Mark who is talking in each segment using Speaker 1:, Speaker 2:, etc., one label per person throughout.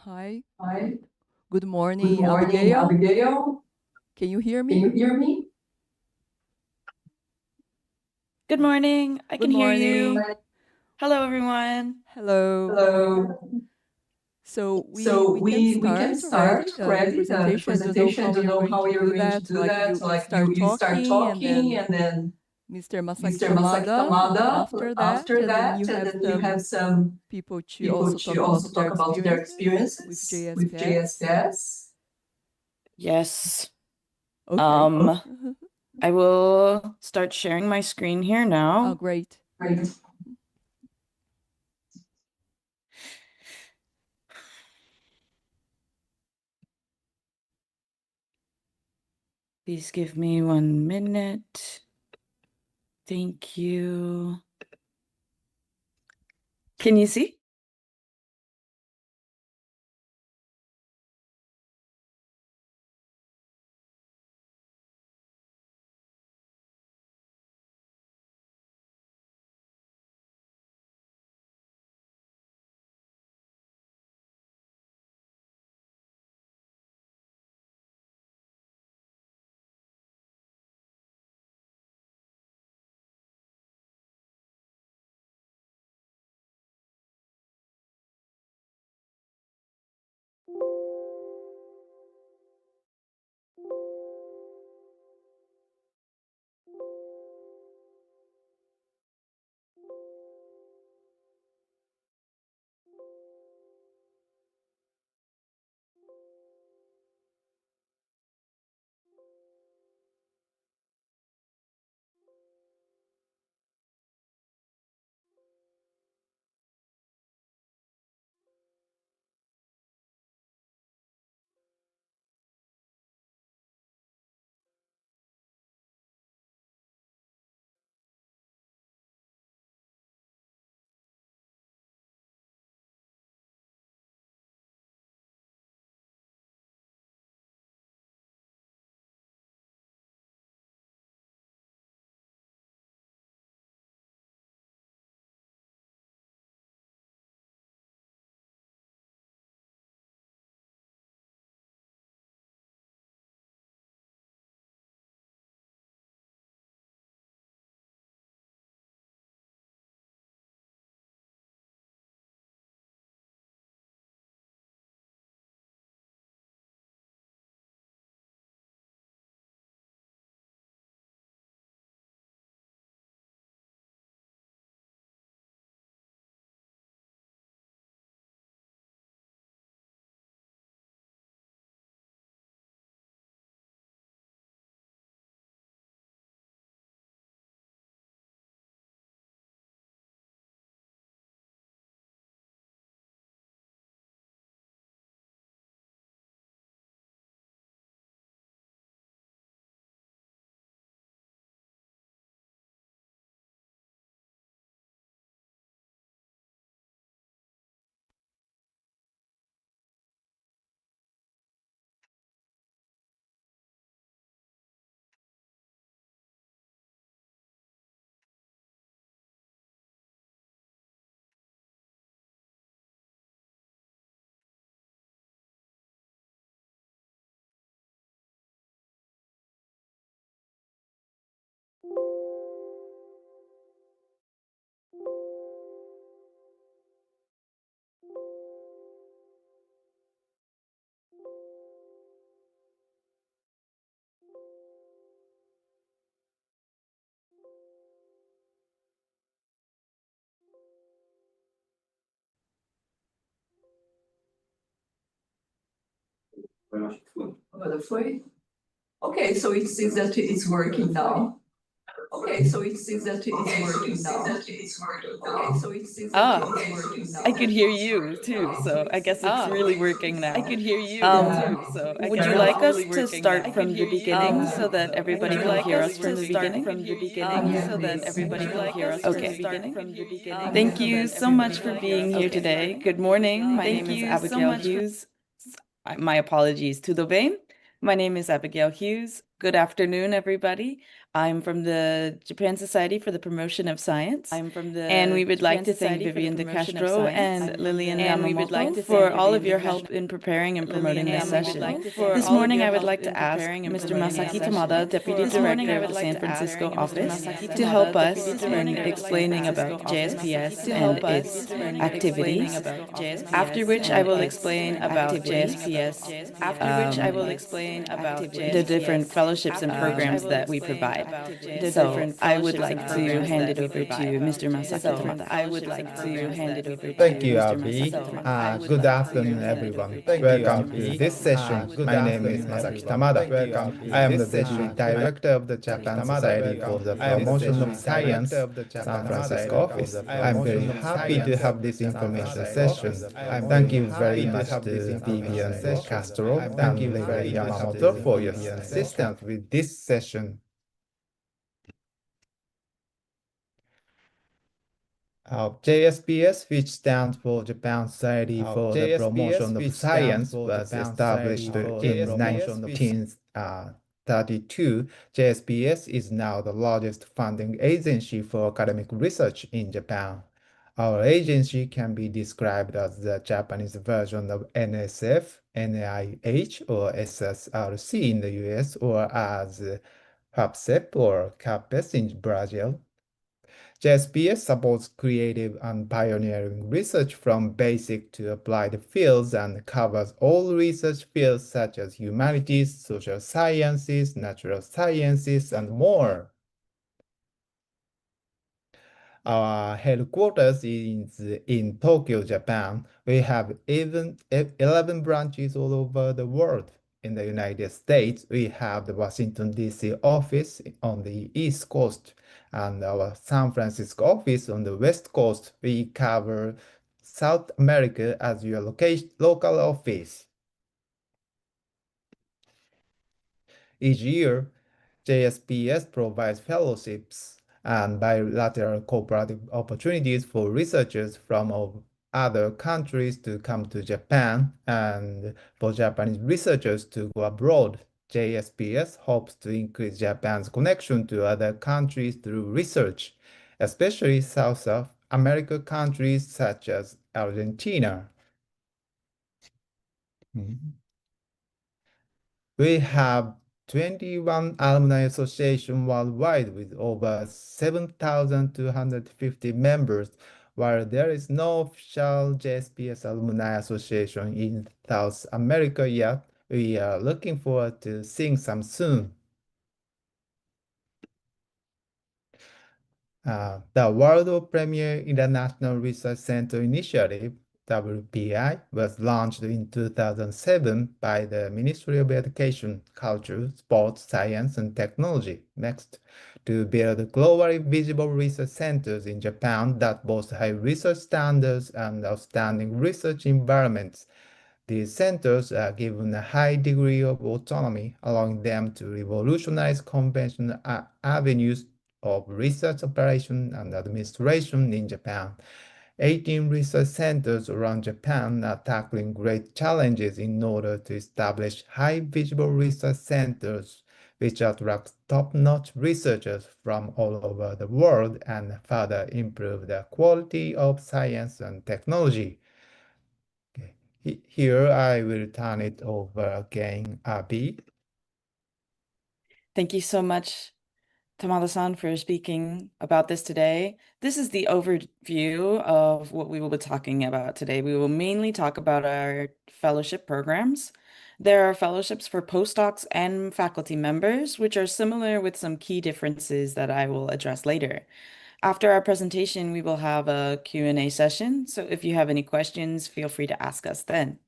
Speaker 1: Hi.
Speaker 2: Hi.
Speaker 1: Good
Speaker 2: Good
Speaker 1: morning,
Speaker 2: morning,
Speaker 1: Abigail.
Speaker 2: Abigail.
Speaker 1: Can you hear
Speaker 2: Can
Speaker 1: me?
Speaker 2: you hear me?
Speaker 3: Good morning. I
Speaker 1: Good
Speaker 3: can hear you.
Speaker 1: morning.
Speaker 3: Hello, everyone.
Speaker 1: Hello.
Speaker 2: Hello.
Speaker 1: So
Speaker 2: So
Speaker 1: we can
Speaker 2: we can
Speaker 1: start
Speaker 2: start
Speaker 1: already the
Speaker 2: already the
Speaker 1: presentation. I don't know
Speaker 2: presentation. I
Speaker 1: how
Speaker 2: don't
Speaker 1: you're
Speaker 2: know
Speaker 1: going
Speaker 2: how
Speaker 1: to
Speaker 2: you're
Speaker 1: do
Speaker 2: going to
Speaker 1: that.
Speaker 2: do
Speaker 1: Like
Speaker 2: that.
Speaker 1: you
Speaker 2: Like
Speaker 1: start
Speaker 2: you start
Speaker 1: talking, and
Speaker 2: talking,
Speaker 1: then
Speaker 2: and then
Speaker 1: Mr. Masaki
Speaker 2: Mr. Masaki
Speaker 1: Tamada
Speaker 2: Tamada
Speaker 1: after that,
Speaker 2: after
Speaker 1: and then
Speaker 2: that,
Speaker 1: you
Speaker 2: and
Speaker 1: have
Speaker 2: then you have
Speaker 1: some
Speaker 2: some
Speaker 1: people to
Speaker 2: people
Speaker 1: also
Speaker 2: to
Speaker 1: talk about
Speaker 2: also
Speaker 1: their
Speaker 2: talk about their
Speaker 1: experiences with
Speaker 2: experiences with
Speaker 1: JSPS.
Speaker 2: JSPS.
Speaker 3: Yes.
Speaker 1: Okay.
Speaker 3: I will start sharing my screen here
Speaker 1: Oh,
Speaker 3: now.
Speaker 1: great.
Speaker 2: Right.
Speaker 3: Please give me 1 minute. Thank you. Can you see?
Speaker 2: Agora foi? Okay, so it seems that it's working now. Okay, so it seems that it's working now. Okay, so it seems that it's working now.
Speaker 3: I could hear you too, so I guess it's really working now.
Speaker 1: I could hear you
Speaker 2: too,
Speaker 1: so I
Speaker 3: Would
Speaker 1: guess
Speaker 3: you
Speaker 1: it's
Speaker 3: like us
Speaker 1: really
Speaker 3: to
Speaker 1: working
Speaker 3: start
Speaker 1: now.
Speaker 3: from the beginning so that everybody can hear us from the beginning?
Speaker 1: From the beginning so that everybody can hear us from the
Speaker 3: Okay.
Speaker 1: beginning.
Speaker 3: Thank you so much for being here today. Good morning. My name is Abigail Hughes. My apologies. Tudo bem? My name is Abigail Hughes. Good afternoon, everybody. I'm from the Japan Society for the Promotion of Science. And we would like to thank Vivian De Castro and Lillian Yamamoto for all of your help in preparing and promoting this session. This morning, I would like to ask Mr. Masaki Tamada, Deputy Director of the San Francisco office, to help us in explaining about JSPS and its activities, after which I will explain about JSPS, the different fellowships and programs that we provide. So I would like to hand it over to Mr. Masaki Tamada.
Speaker 4: Thank you, Abby. Good afternoon, everyone. Welcome to this session. My name is Masaki Tamada. I am the Deputy Director of the Japan Society for the Promotion of Science, San Francisco office. I'm very happy to have this information session. Thank you very much to Vivian De Castro and Lily Yamamoto for your assistance with this session. JSPS, which stands for Japan Society for the Promotion of Science, was established in 1932. JSPS is now the largest funding agency for academic research in Japan. Our agency can be described as the Japanese version of NSF, NIH, or SSRC in the US, or as FAPSEP or CAPES in Brazil. JSPS supports creative and pioneering research from basic to applied fields and covers all research fields such as humanities, social sciences, natural sciences, and more. Our headquarters is in Tokyo, Japan. We have even 11 branches all over the world. In the United States, we have the Washington, D.C. office on the East Coast and our San Francisco office on the West Coast. We cover South America as your local office. Each year, JSPS provides fellowships and bilateral cooperative opportunities for researchers from other countries to come to Japan and for Japanese researchers to go abroad. JSPS hopes to increase Japan's connection to other countries through research, especially South America countries such as Argentina. We have 21 alumni associations worldwide with over 7,250 members. While there is no official JSPS alumni association in South America yet, we are looking forward to seeing some soon. The World Premier International Research Center Initiative, WPI, was launched in 2007 by the Ministry of Education, Culture, Sports, Science, and Technology, NEXT, to build globally visible research centers in Japan that boast high research standards and outstanding research environments. These centers are given a high degree of autonomy, allowing them to revolutionize conventional avenues of research operation and administration in Japan. 18 research centers around Japan are tackling great challenges in order to establish high visible research centers which attract top-notch researchers from all over the world and further improve the quality of science and technology. Okay. Here I will turn it over again, Abby.
Speaker 3: Thank you so much, Tamada-san, for speaking about this today. This is the overview of what we will be talking about today. We will mainly talk about our fellowship programs. There are fellowships for postdocs and faculty members, which are similar with some key differences that I will address later. After our presentation, we will have a Q&A session, so if you have any questions, feel free to ask us then.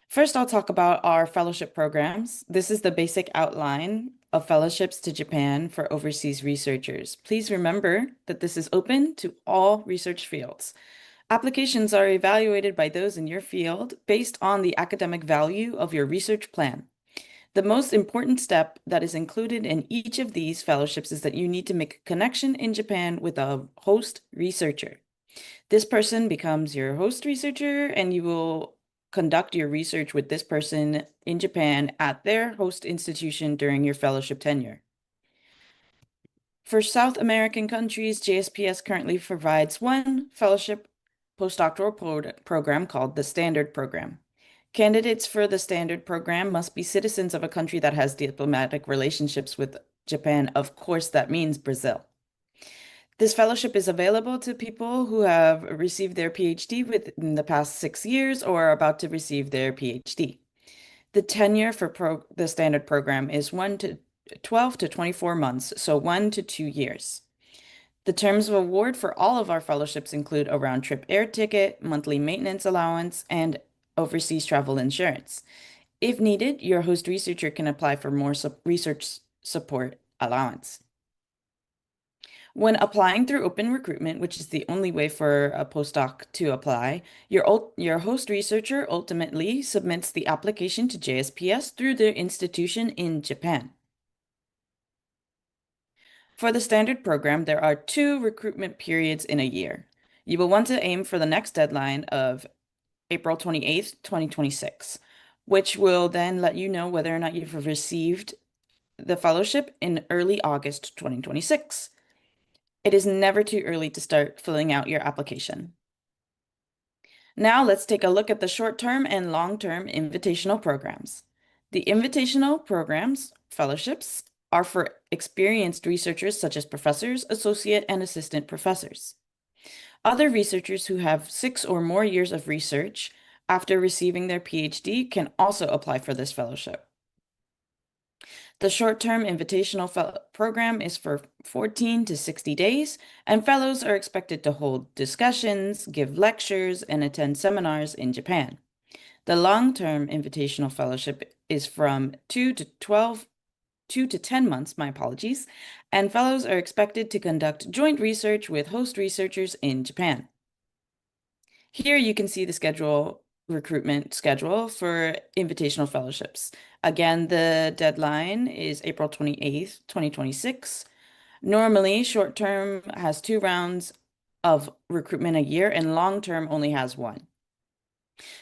Speaker 3: First, I'll talk about our fellowship programs. This is the basic outline of fellowships to Japan for overseas researchers. Please remember that this is open to all research fields. Applications are evaluated by those in your field based on the academic value of your research plan. The most important step that is included in each of these fellowships is that you need to make a connection in Japan with a host researcher. This person becomes your host researcher, and you will conduct your research with this person in Japan at their host institution during your fellowship tenure. For South American countries, JSPS currently provides one fellowship postdoctoral program called the Standard Program. Candidates for the Standard Program must be citizens of a country that has diplomatic relationships with Japan. Of course, that means Brazil. This fellowship is available to people who have received their PhD within the past 6 years or are about to receive their PhD. The tenure for the Standard Program is 12 to 24 months, so 1 to 2 years. The terms of award for all of our fellowships include a round-trip air ticket, monthly maintenance allowance, and overseas travel insurance. If needed, your host researcher can apply for more research support allowance. When applying through open recruitment, which is the only way for a postdoc to apply, your host researcher ultimately submits the application to JSPS through their institution in Japan. For the Standard Program, there are 2 recruitment periods in a year. You will want to aim for the next deadline of April 28th, 2026, which will then let you know whether or not you've received the fellowship in early August 2026. It is never too early to start filling out your application. Now let's take a look at the short-term and long-term invitational programs. The invitational programs, fellowships, are for experienced researchers such as professors, associate, and assistant professors. Other researchers who have 6 or more years of research after receiving their PhD can also apply for this fellowship. The short-term invitational program is for 14 to 60 days, and fellows are expected to hold discussions, give lectures, and attend seminars in Japan. The long-term invitational fellowship is from 2 to 10 months, my apologies, and fellows are expected to conduct joint research with host researchers in Japan. Here you can see the recruitment schedule for invitational fellowships. Again, the deadline is April 28th, 2026. Normally, short-term has 2 rounds of recruitment a year, and long-term only has 1.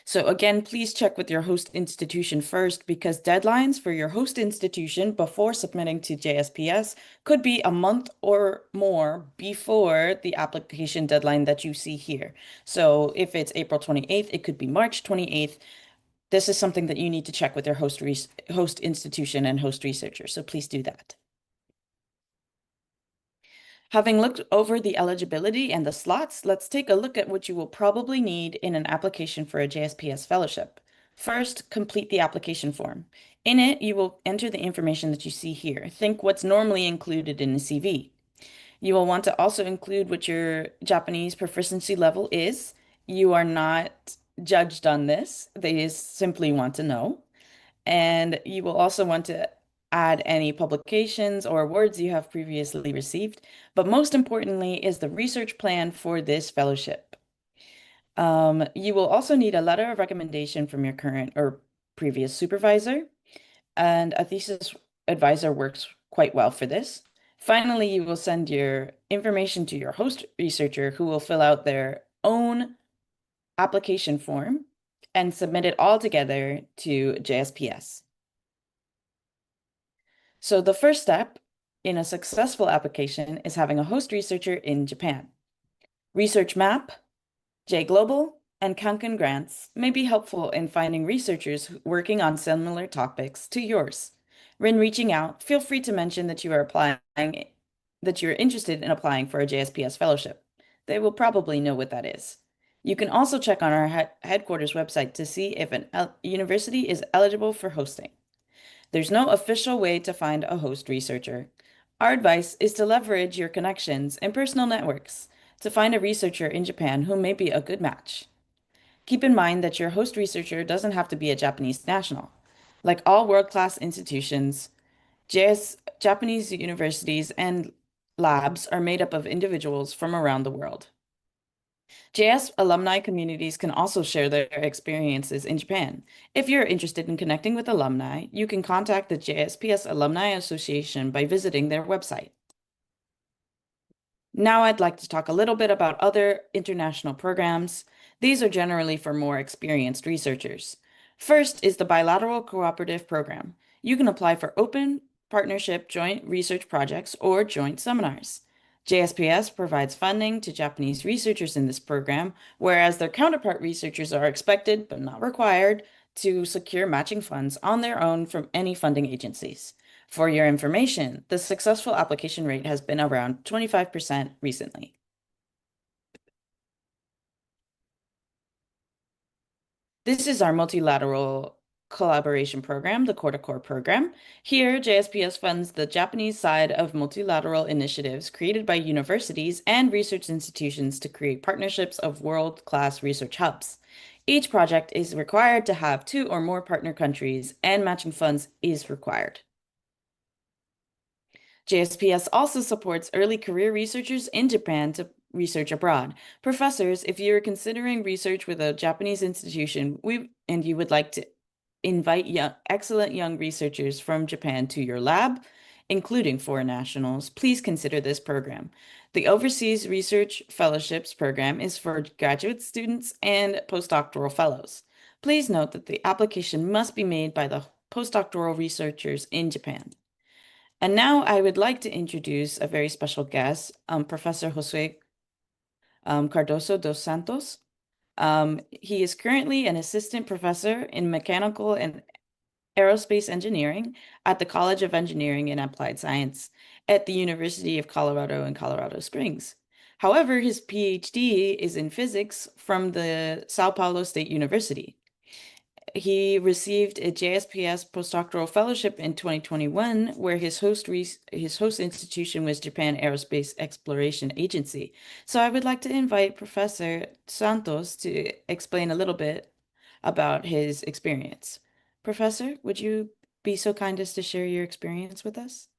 Speaker 3: So again, please check with your host institution first, because deadlines for your host institution before submitting to JSPS could be a month or more before the application deadline that you see here. So if it's April 28th, it could be March 28th. This is something that you need to check with your host institution and host researcher, so please do that. Having looked over the eligibility and the slots, let's take a look at what you will probably need in an application for a JSPS fellowship. First, complete the application form. In it, you will enter the information that you see here. Think what's normally included in a CV. You will want to also include what your Japanese proficiency level is. You are not judged on this. They simply want to know. And you will also want to add any publications or awards you have previously received. But most importantly is the research plan for this fellowship. You will also need a letter of recommendation from your current or previous supervisor, and a thesis advisor works quite well for this. Finally, you will send your information to your host researcher, who will fill out their own application form and submit it all together to JSPS. So the first step in a successful application is having a host researcher in Japan. Research Map, JGlobal, and Kanken grants may be helpful in finding researchers working on similar topics to yours. When reaching out, feel free to mention that you're interested in applying for a JSPS fellowship. They will probably know what that is. You can also check on our headquarters website to see if an university is eligible for hosting. There's no official way to find a host researcher. Our advice is to leverage your connections and personal networks to find a researcher in Japan who may be a good match. Keep in mind that your host researcher doesn't have to be a Japanese national. Like all world-class institutions, Japanese universities and labs are made up of individuals from around the world. JS alumni communities can also share their experiences in Japan. If you're interested in connecting with alumni, you can contact the JSPS Alumni Association by visiting their website. Now I'd like to talk a little bit about other international programs. These are generally for more experienced researchers. First is the Bilateral Cooperative Program. You can apply for open partnership joint research projects or joint seminars. JSPS provides funding to Japanese researchers in this program, whereas their counterpart researchers are expected, but not required, to secure matching funds on their own from any funding agencies. For your information, the successful application rate has been around 25% recently. This is our multilateral collaboration program, the Core program. Here, JSPS funds the Japanese side of multilateral initiatives created by universities and research institutions to create partnerships of world-class research hubs. Each project is required to have 2 or more partner countries, and matching funds is required. JSPS also supports early career researchers in Japan to research abroad. Professors, if you're considering research with a Japanese institution and you would like to invite excellent young researchers from Japan to your lab, including foreign nationals, please consider this program. The Overseas Research Fellowships program is for graduate students and postdoctoral fellows. Please note that the application must be made by the postdoctoral researchers in Japan. And now I would like to introduce a very special guest, Professor Josue Cardoso dos Santos. He is currently an assistant professor in mechanical and aerospace engineering at the College of Engineering and Applied Science at the University of Colorado in Colorado Springs. However, his PhD is in physics from the Sao Paulo State University. He received a JSPS postdoctoral fellowship in 2021, where his host institution was Japan Aerospace Exploration Agency. So I would like to invite Professor Santos to explain a little bit about his experience. Professor, would you be so kind as to share your experience with us?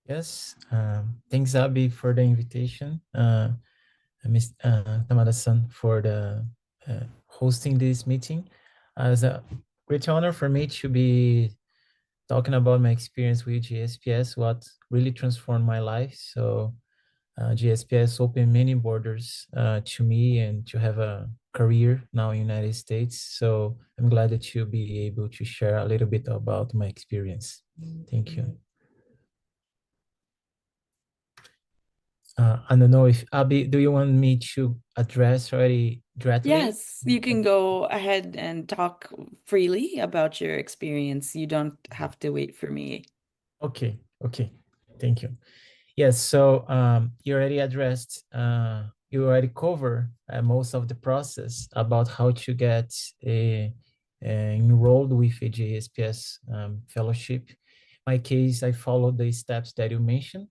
Speaker 5: Yes, thanks, Abby, for the invitation. Ms. Tamada-san for the hosting this meeting. It's a great honor for me to be talking about my experience with GSPS, what really transformed my life. So GSPS opened many borders to me and to have a career now in the United States. So I'm glad that you'll be able to share a little bit about my experience. Thank you. I don't know if Abby, do you want me to address already directly?
Speaker 3: Yes, you can go ahead and talk freely about your experience. You don't have to wait for me.
Speaker 5: Okay, thank you. Yes, so you already addressed, you already covered most of the process about how to get enrolled with a JSPS fellowship. In my case, I followed the steps that you mentioned.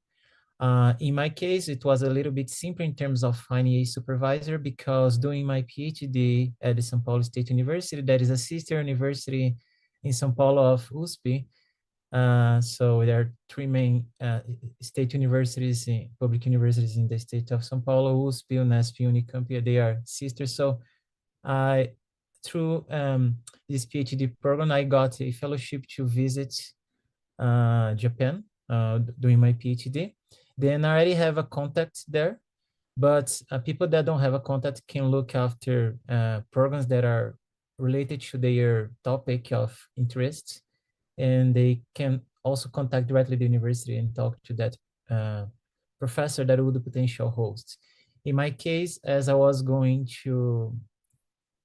Speaker 5: In my case, it was a little bit simpler in terms of finding a supervisor because doing my PhD at the São Paulo State University, that is a sister university in São Paulo of USP. So there are 3 main state universities, public universities in the state of São Paulo: USP, Unesp, Unicamp. They are sisters. So through this PhD program, I got a fellowship to visit Japan doing my PhD. Then I already have a contact there, but people that don't have a contact can look after programs that are related to their topic of interest, and they can also contact directly the university and talk to that professor that would potential host. In my case, as I was going to,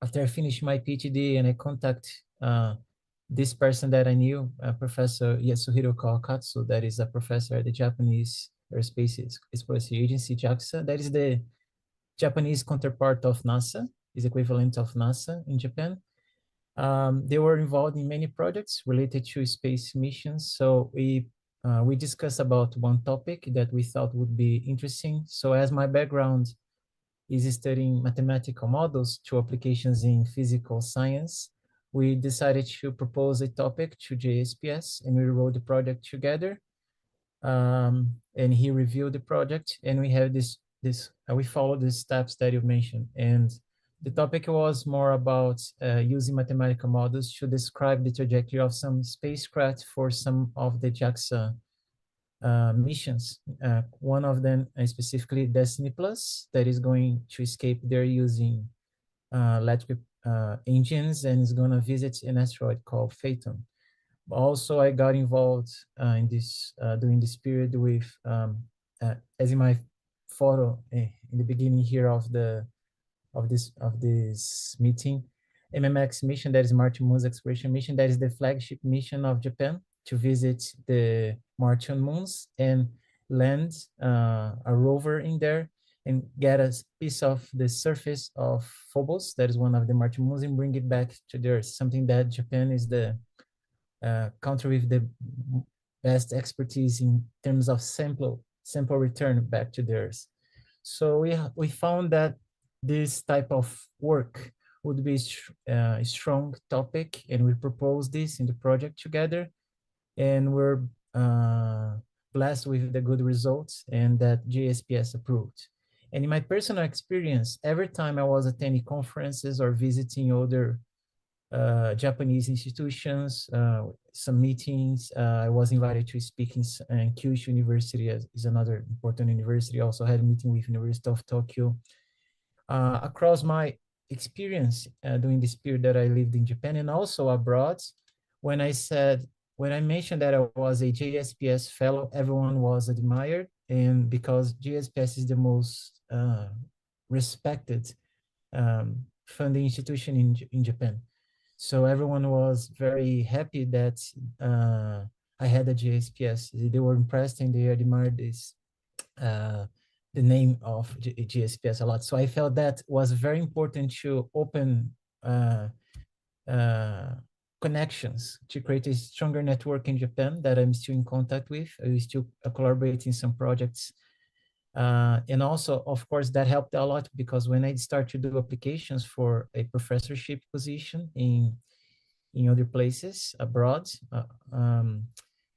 Speaker 5: after I finished my PhD and I contact this person that I knew, Professor Yasuhiro Kawakatsu, that is a professor at the Japanese Aerospace Exploration Agency, JAXA. That is the Japanese counterpart of NASA, is equivalent of NASA in Japan. They were involved in many projects related to space missions. So we discussed about one topic that we thought would be interesting. So as my background is studying mathematical models to applications in physical science, we decided to propose a topic to JSPS and we wrote the project together. And he reviewed the project and we have we followed the steps that you mentioned. And the topic was more about using mathematical models to describe the trajectory of some spacecraft for some of the JAXA missions. One of them specifically Destiny Plus, that is going to escape there using electric engines and is going to visit an asteroid called Phaeton. Also, I got involved in this during this period with, as in my photo in the beginning here of this meeting, MMX mission, that is Martian Moon's exploration mission, that is the flagship mission of Japan to visit the Martian moons and land a rover in there and get a piece of the surface of Phobos, that is one of the Martian moons, and bring it back to the Earth. Something that Japan is the country with the best expertise in terms of sample return back to the Earth. So we found that this type of work would be a strong topic, and we proposed this in the project together, and we're blessed with the good results and that JSPS approved. And in my personal experience, every time I was attending conferences or visiting other Japanese institutions, some meetings, I was invited to speak in Kyushu University is another important university. I also had a meeting with University of Tokyo. Across my experience during this period that I lived in Japan and also abroad, when I mentioned that I was a JSPS fellow, everyone was admired, and because JSPS is the most respected funding institution in Japan. So everyone was very happy that I had a JSPS. They were impressed and they admired this, the name of JSPS a lot. So I felt that was very important to open connections, to create a stronger network in Japan that I'm still in contact with. I still collaborate in some projects. And also, of course, that helped a lot because when I start to do applications for a professorship position in other places abroad,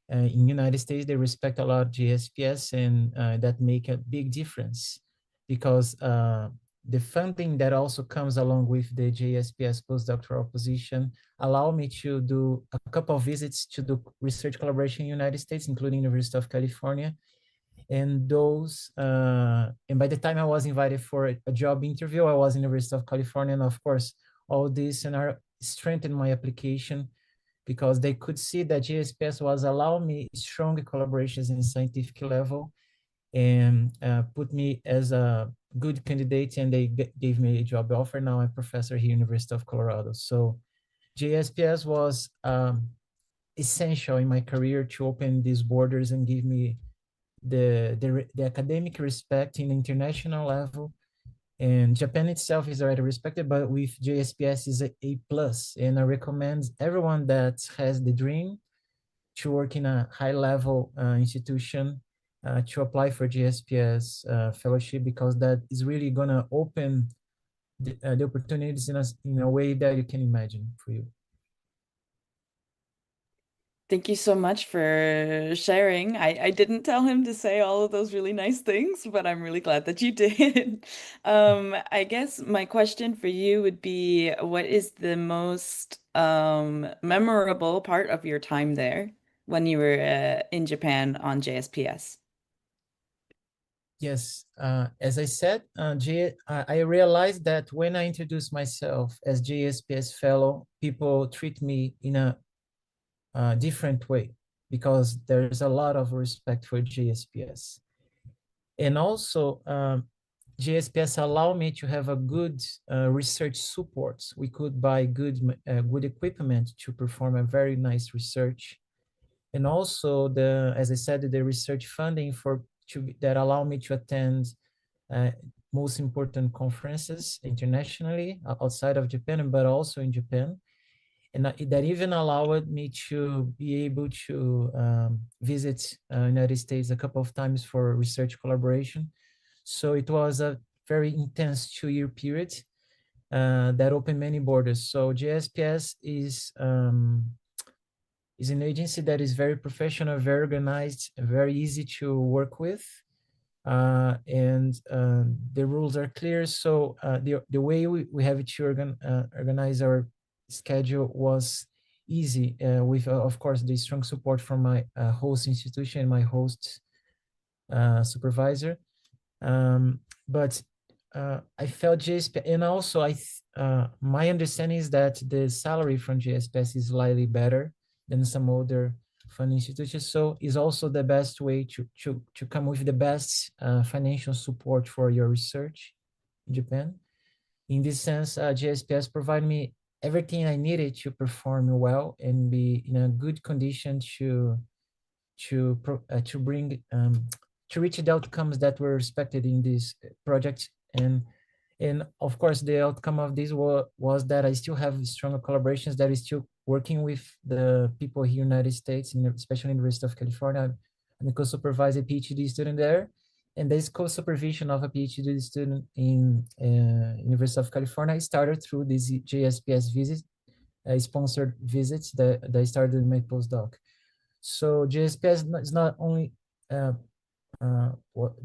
Speaker 5: in United States, they respect a lot GSPS, and that make a big difference because the funding that also comes along with the JSPS postdoctoral position allow me to do a couple of visits to do research collaboration in the United States, including University of California. And those, and by the time I was invited for a job interview, I was in the University of California. And of course, all this and strengthened my application because they could see that GSPS was allowing me strong collaborations in scientific level and put me as a good candidate, and they gave me a job offer. Now I'm a professor here at University of Colorado. So GSPS was essential in my career to open these borders and give me the academic respect in international level. And Japan itself is already respected, but with JSPS is a plus. And I recommend everyone that has the dream to work in a high level institution to apply for JSPS fellowship, because that is really gonna open the opportunities in a way that you can imagine for you.
Speaker 3: Thank you so much for sharing. I didn't tell him to say all of those really nice things, but I'm really glad that you did. I guess my question for you would be, what is the most memorable part of your time there when you were in Japan on JSPS?
Speaker 5: Yes, as I said, I realized that when I introduce myself as JSPS fellow, people treat me in a different way because there's a lot of respect for JSPS. And also, JSPS allow me to have a good research support. We could buy good equipment to perform a very nice research. And also, as I said, the research funding that allow me to attend most important conferences internationally outside of Japan, but also in Japan. And that even allowed me to be able to visit United States a couple of times for research collaboration. So it was a very intense 2-year period that opened many borders. So JSPS is an agency that is very professional, very organized, very easy to work with. And the rules are clear. So the way we have to organize our schedule was easy with, of course, the strong support from my host institution, my host supervisor. But I felt GSP, and also my understanding is that the salary from GSPS is slightly better than some other funding institutions. So it's also the best way to come with the best financial support for your research in Japan. In this sense, GSPS provided me everything I needed to perform well and be in a good condition to bring to reach the outcomes that were expected in this project. And of course, the outcome of this was that I still have stronger collaborations that is still working with the people here in the United States, especially in the University of California. I'm a co-supervisor PhD student there. And this co-supervision of a PhD student in University of California started through these JSPS visits, sponsored visits that I started in my postdoc. So JSPS is not only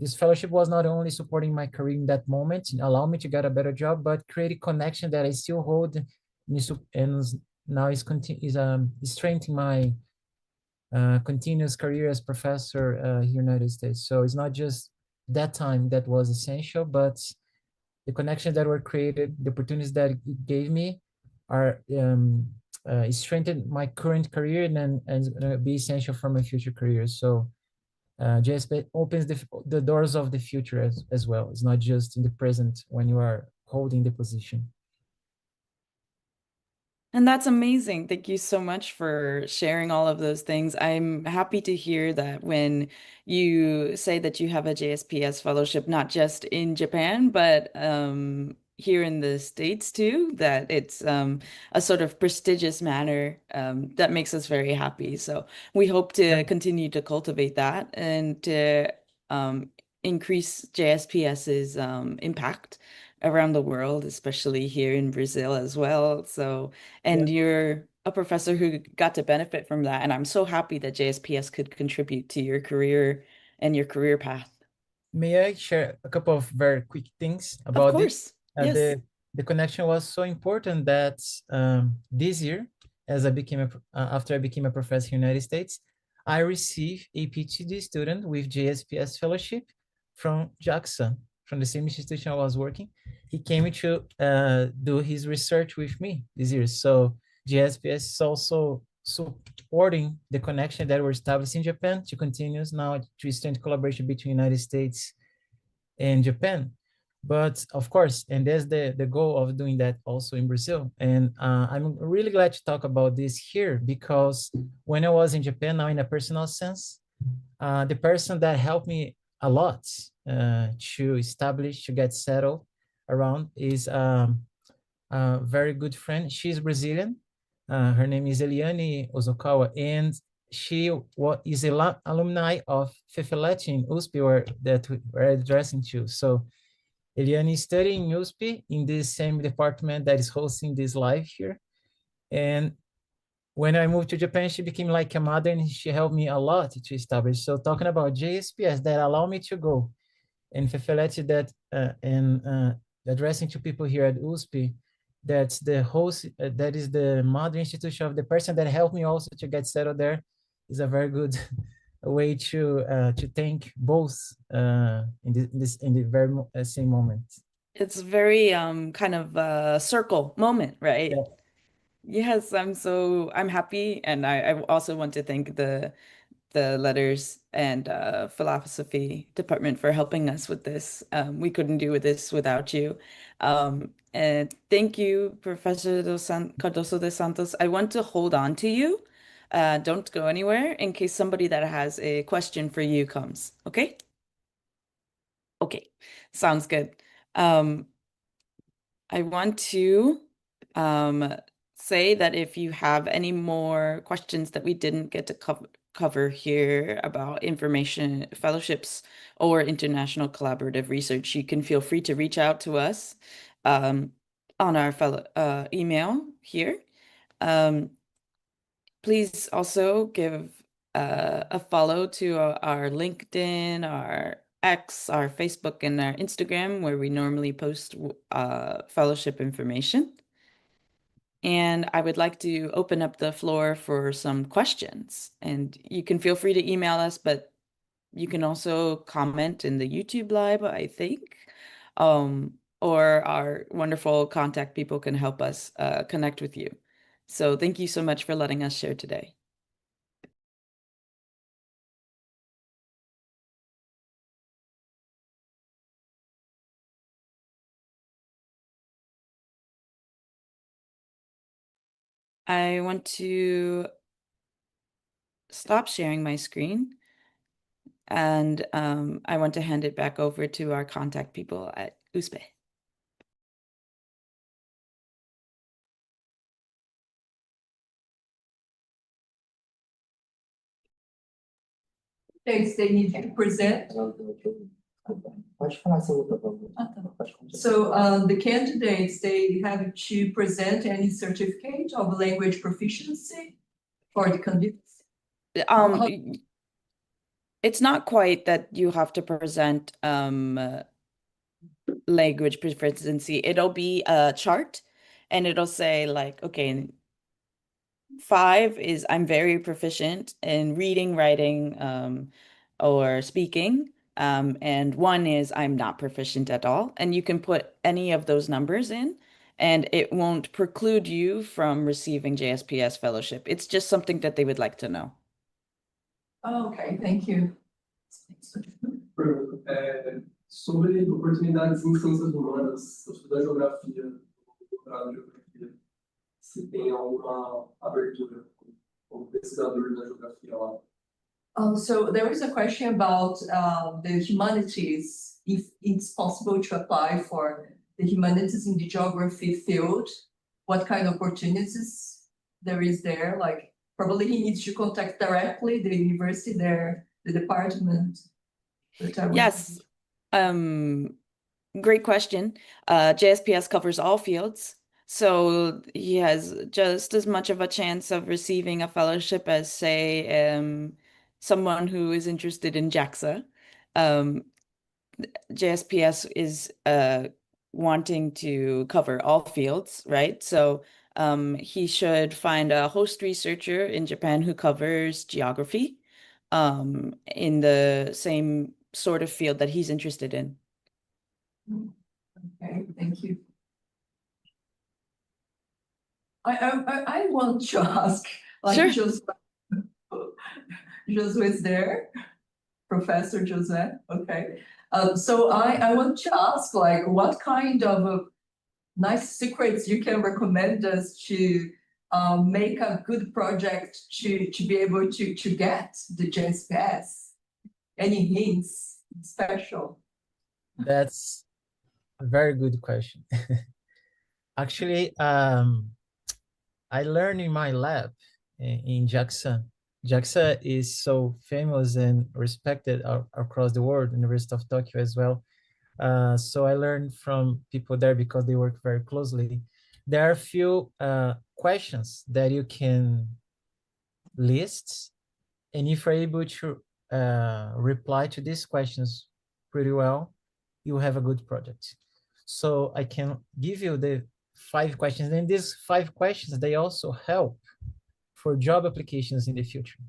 Speaker 5: this fellowship was not only supporting my career in that moment and allow me to get a better job, but create a connection that I still hold and now is strengthening my continuous career as professor here in the United States. So it's not just that time that was essential, but the connections that were created, the opportunities that it gave me are strengthened my current career and be essential for my future career. So JSP opens the doors of the future as well. It's not just in the present when you are holding the position.
Speaker 3: And that's amazing. Thank you so much for sharing all of those things. I'm happy to hear that when you say that you have a JSPS fellowship, not just in Japan, but here in the States too, that it's a sort of prestigious manner that makes us very happy. So we hope to continue to cultivate that and to increase JSPS's impact around the world, especially here in Brazil as well. So, and you're a professor who got to benefit from that. And I'm so happy that JSPS could contribute to your career and your career path.
Speaker 5: May I share a couple of very quick things about
Speaker 3: Of course.
Speaker 5: this?
Speaker 3: Yes.
Speaker 5: The connection was so important that this year, as I became after I became a professor in the United States, I received a PhD student with JSPS fellowship from JAXA, from the same institution I was working. He came to do his research with me this year. So JSPS is also supporting the connection that were established in Japan to continue now to strengthen collaboration between the United States and Japan. But of course, and there's the goal of doing that also in Brazil. And I'm really glad to talk about this here because when I was in Japan, now in a personal sense, the person that helped me a lot to get settled around is a very good friend. She's Brazilian. Her name is Eliane Ozokawa, and she is an alumni of FEFELET in USP, that we're addressing to. So Eliane is studying in USP in the same department that is hosting this live here. And when I moved to Japan, she became like a mother and she helped me a lot to establish. So talking about JSPS that allowed me to go and FEFELET that and addressing to people here at USP, that's the host, that is the mother institution of the person that helped me also to get settled there, is a very good way to thank both in the very same moment.
Speaker 3: It's very kind of a circle moment, right?
Speaker 5: Yeah.
Speaker 3: Yes, I'm happy, and I also want to thank the letters and philosophy department for helping us with this. We couldn't do this without you. And thank you, Professor Cardoso de Santos. I want to hold on to you. Don't go anywhere in case somebody that has a question for you comes. Okay? Okay, sounds good. I want to say that if you have any more questions that we didn't get to cover here about information, fellowships, or international collaborative research, you can feel free to reach out to us on our email here. Please also give a follow to our LinkedIn, our X, our Facebook, and our Instagram, where we normally post fellowship information. And I would like to open up the floor for some questions. And you can feel free to email us, but you can also comment in the YouTube live, I think. Or our wonderful contact people can help us connect with you. So thank you so much for letting us share today. I want to stop sharing my screen, and I want to hand it back over to our contact people at USP.
Speaker 2: They need to present. So the candidates, they have to present any certificate of language proficiency for the candidates.
Speaker 3: It's not quite that you have to present language proficiency. It'll be a chart, and it'll say like, okay, 5 is I'm very proficient in reading, writing, or speaking. And 1 is I'm not proficient at all. And you can put any of those numbers in, and it won't preclude you from receiving JSPS fellowship. It's just something that they would like to know.
Speaker 2: Oh, okay, thank you.
Speaker 6: Sobre oportunidades em ciências humanas, eu estudo a geografia, doutorado em geografia. Se tem alguma abertura como pesquisador da geografia lá.
Speaker 2: So there is a question about the humanities, if it's possible to apply for the humanities in the geography field, what kind of opportunities there is there? Like, probably he needs to contact directly the university there, the department.
Speaker 3: Yes. Great question. JSPS covers all fields, so he has just as much of a chance of receiving a fellowship as, say, someone who is interested in JAXA. JSPS is wanting to cover all fields, right? So he should find a host researcher in Japan who covers geography in the same sort of field that he's interested in.
Speaker 2: Okay, thank you. I want to ask, like,
Speaker 3: Sure.
Speaker 2: Josué is there, Professor Josué. Okay. So I want to ask, like, what kind of nice secrets you can recommend us to make a good project to be able to get the JSPS? Any hints special?
Speaker 5: That's a very good question. Actually, I learned in my lab in JAXA. JAXA is so famous and respected across the world, University of Tokyo as well. So I learned from people there because they work very closely. There are a few questions that you can list, and if you're able to reply to these questions pretty well, you have a good project. So I can give you the 5 questions, and these 5 questions, they also help for job applications in the future.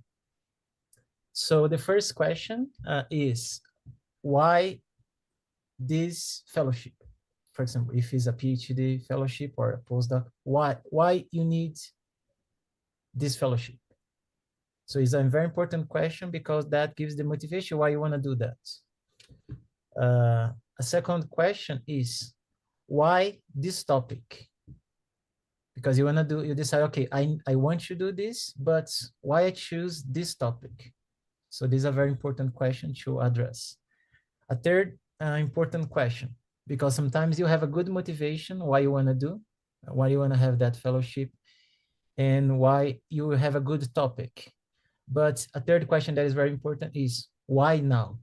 Speaker 5: So the first question is, why this fellowship? For example, if it's a PhD fellowship or a postdoc, why you need this fellowship? So it's a very important question because that gives the motivation why you want to do that. A second question is, why this topic? Because you want to do, you decide, okay, I want to do this, but why I choose this topic? So this is a very important question to address. A third important question, because sometimes you have a good motivation why you want to do, why you want to have that fellowship, and why you have a good topic. But a third question that is very important is, why now?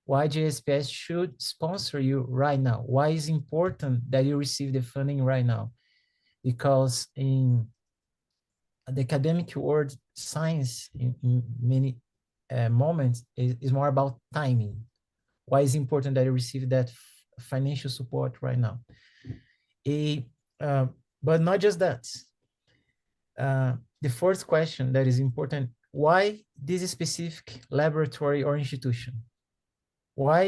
Speaker 5: Why JSPS should sponsor you right now? Why is it important that you receive the funding right now? Because in the academic world, science in many moments is more about timing. Why is it important that you receive that financial support right now? But not just that. The fourth question that is important, why this specific laboratory or institution? Why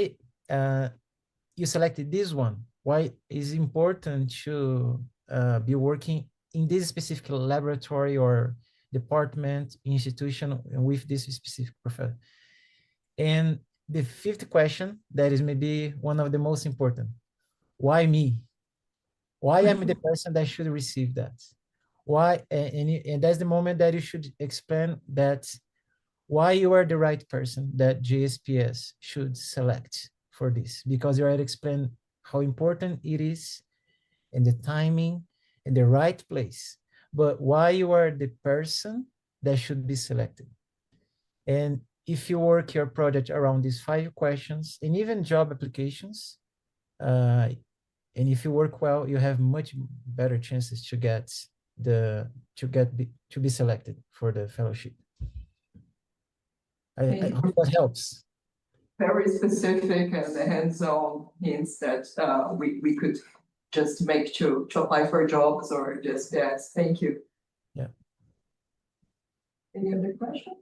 Speaker 5: you selected this one? Why is it important to be working in this specific laboratory or department, institution with this specific professor? And the fifth question, that is maybe one of the most important. Why me? Why am I the person that should receive that? Why? And that's the moment that you should explain that why you are the right person that JSPS should select for this, because you already explained how important it is and the timing and the right place, but why you are the person that should be selected. And if you work your project around these 5 questions and even job applications, and if you work well, you have much better chances to be selected for the fellowship. I hope that helps.
Speaker 2: Very specific and hands-on hints that we could just make to apply for jobs or just yes. Thank you.
Speaker 5: Yeah.
Speaker 2: Any other questions?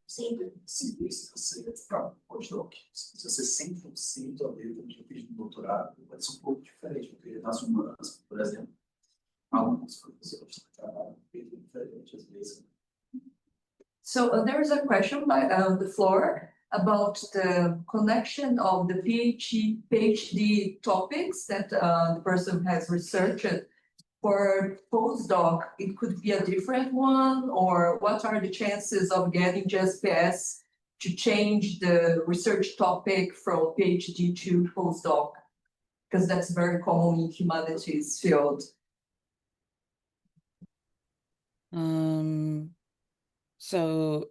Speaker 7: Sim, se você ficar pós-doc, se você 100% a letra que eu fiz no doutorado, vai ser um pouco diferente, porque nas humanas, por exemplo, alguns professores trabalham muito diferente às vezes.
Speaker 2: So there is a question by the floor about the connection of the PhD topics that the person has researched. For postdoc, it could be a different one, or what are the chances of getting JSPS to change the research topic from PhD to postdoc? Because that's very common in humanities field.
Speaker 3: So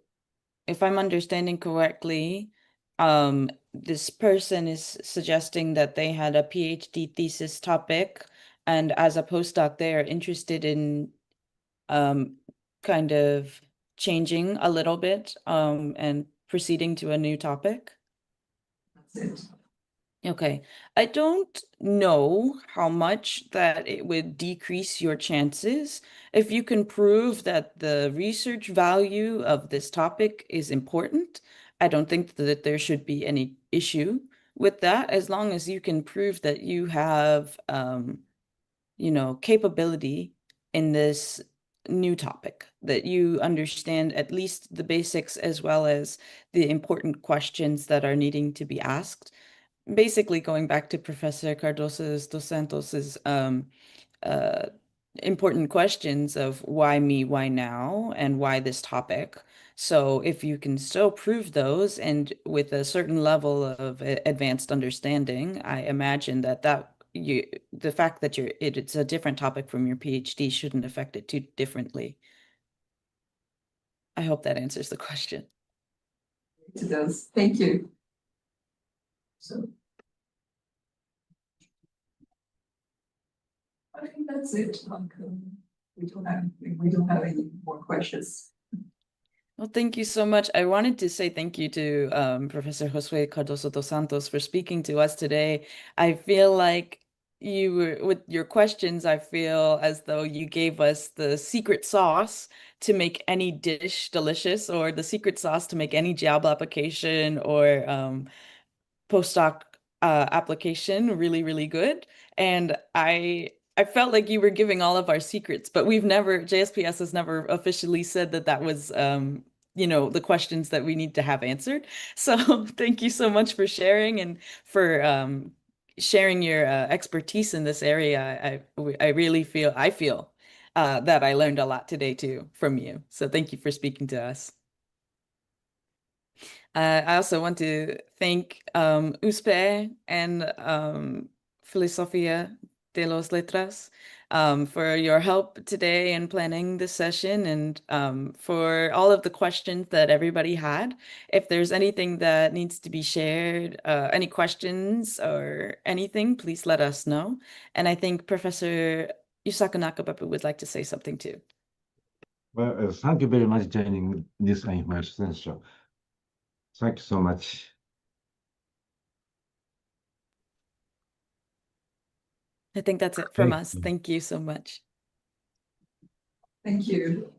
Speaker 3: if I'm understanding correctly, this person is suggesting that they had a PhD thesis topic, and as a postdoc, they are interested in kind of changing a little bit and proceeding to a new topic.
Speaker 2: That's it.
Speaker 3: Okay, I don't know how much that it would decrease your chances if you can prove that the research value of this topic is important. I don't think that there should be any issue with that, as long as you can prove that you have, capability in this new topic, that you understand at least the basics as well as the important questions that are needing to be asked. Basically, going back to Professor Cardoso dos Santos's important questions of why me, why now, and why this topic. So if you can still prove those, and with a certain level of advanced understanding, I imagine that the fact that it's a different topic from your PhD shouldn't affect it too differently. I hope that answers the question.
Speaker 2: It does. Thank you. So I think that's it. We don't have any more questions.
Speaker 3: Well, thank you so much. I wanted to say thank you to Professor Josue Cardoso dos Santos for speaking to us today. I feel like with your questions, I feel as though you gave us the secret sauce to make any dish delicious, or the secret sauce to make any job application or postdoc application really, really good. And I felt like you were giving all of our secrets, but JSPS has never officially said that was, the questions that we need to have answered. So thank you so much for sharing and for sharing your expertise in this area. I really feel that I learned a lot today too from you. So thank you for speaking to us. I also want to thank USPE and Filosofía de las Letras for your help today in planning this session, and for all of the questions that everybody had. If there's anything that needs to be shared, any questions or anything, please let us know. And I think Professor Yusaku Nakababu would like to say something too.
Speaker 8: Well, thank you very much joining this information session. Thank you so much.
Speaker 3: I think that's it from
Speaker 8: Thank
Speaker 3: us.
Speaker 8: you.
Speaker 3: Thank you so much.
Speaker 2: Thank you.